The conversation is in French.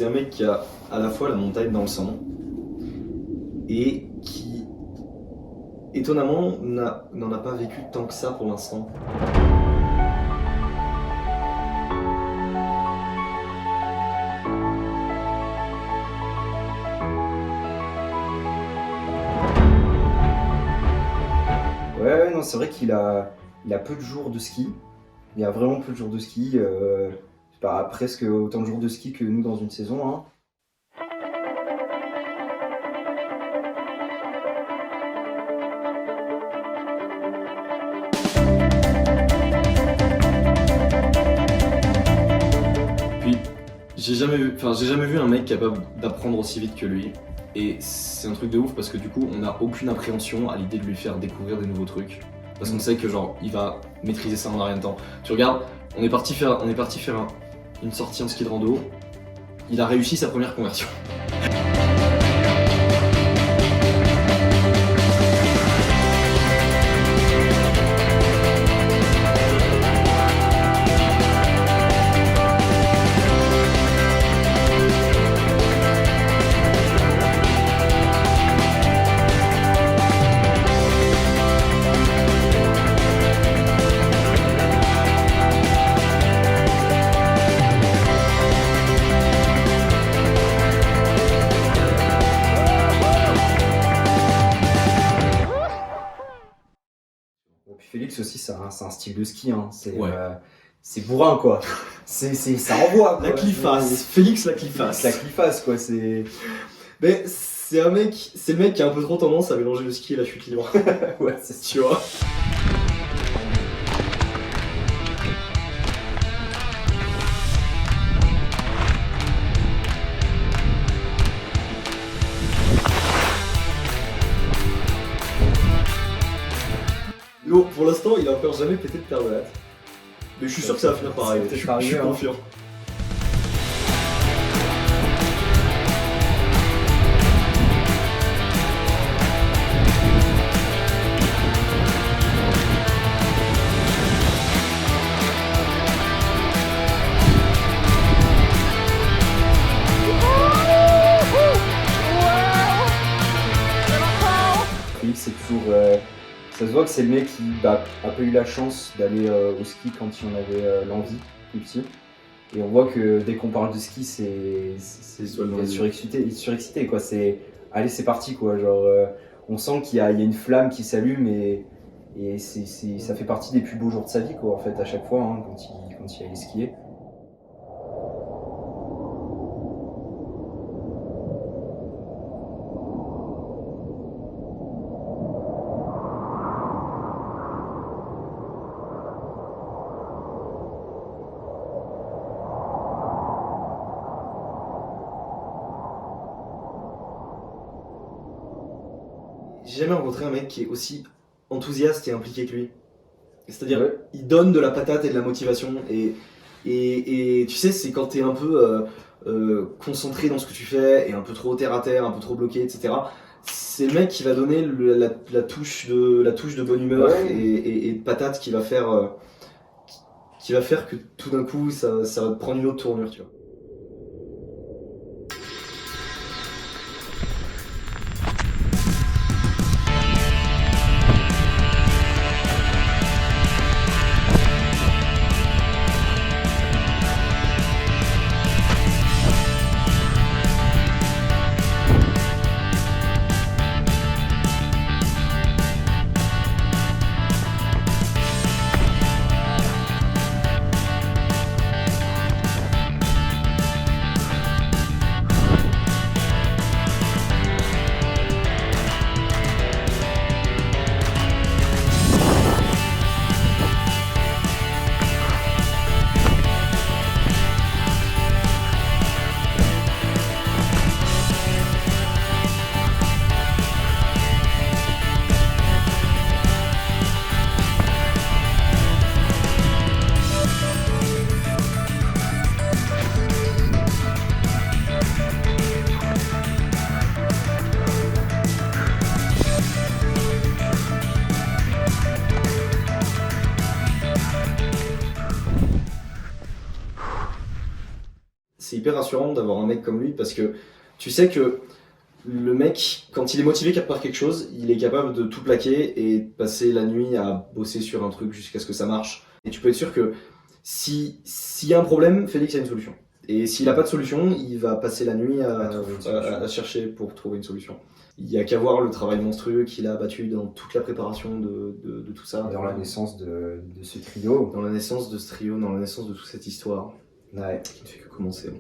c'est un mec qui a à la fois la montagne dans le sang et qui, étonnamment, n'en a pas vécu tant que ça pour l'instant. Ouais, non, c'est vrai qu'il a peu de jours de ski. Il a vraiment peu de jours de ski. C'est pas presque autant de jours de ski que nous dans une saison. Hein. Puis, j'ai jamais vu un mec capable d'apprendre aussi vite que lui. Et c'est un truc de ouf parce que du coup, on n'a aucune appréhension à l'idée de lui faire découvrir des nouveaux trucs. Parce qu'on sait que genre, il va maîtriser ça en un rien de temps. Tu regardes, on est parti faire une sortie en ski de rando. Il a réussi sa première conversion. Et puis Félix aussi, c'est un style de ski. Hein. Ouais. C'est bourrin, quoi. Ça envoie. Quoi. La cliffasse. Félix la cliffasse. La cliffasse, quoi. Mais c'est le mec qui a un peu trop tendance à mélanger le ski et la chute libre. Ouais, c'est Tu vois. Yo, pour l'instant, il a encore jamais pété de paire de lattes. Mais je suis sûr que ça va finir pareil. Ça va Je peut-être suis arriver, hein. confiant. Félix, c'est toujours. Ça se voit que c'est le mec qui a pas eu la chance d'aller au ski quand il en avait l'envie, plus petit. Et on voit que dès qu'on parle de ski, il est surexcité, quoi. Allez, c'est parti, quoi. Genre, on sent qu'il y a une flamme qui s'allume et ça fait partie des plus beaux jours de sa vie, quoi, en fait, à chaque fois, hein, quand il allait skier. J'ai jamais rencontré un mec qui est aussi enthousiaste et impliqué que lui. C'est-à-dire, Ouais. il donne de la patate et de la motivation. Et tu sais, c'est quand t'es un peu concentré dans ce que tu fais et un peu trop terre à terre, un peu trop bloqué, etc. C'est le mec qui va donner la touche de bonne humeur Ouais. et de patate qui va faire que tout d'un coup, ça va prendre une autre tournure, tu vois. hyper rassurant d'avoir un mec comme lui parce que tu sais que le mec, quand il est motivé par quelque chose, il est capable de tout plaquer et passer la nuit à bosser sur un truc jusqu'à ce que ça marche. Et tu peux être sûr que s'il y a un problème, Félix a une solution. Et s'il n'a pas de solution, il va passer la nuit à chercher pour trouver une solution. Il n'y a qu'à voir le travail monstrueux qu'il a abattu dans toute la préparation de tout ça. Dans la naissance de ce trio. Dans la naissance de ce trio, dans la naissance de toute cette histoire. Ouais. Qui ne fait que commencer.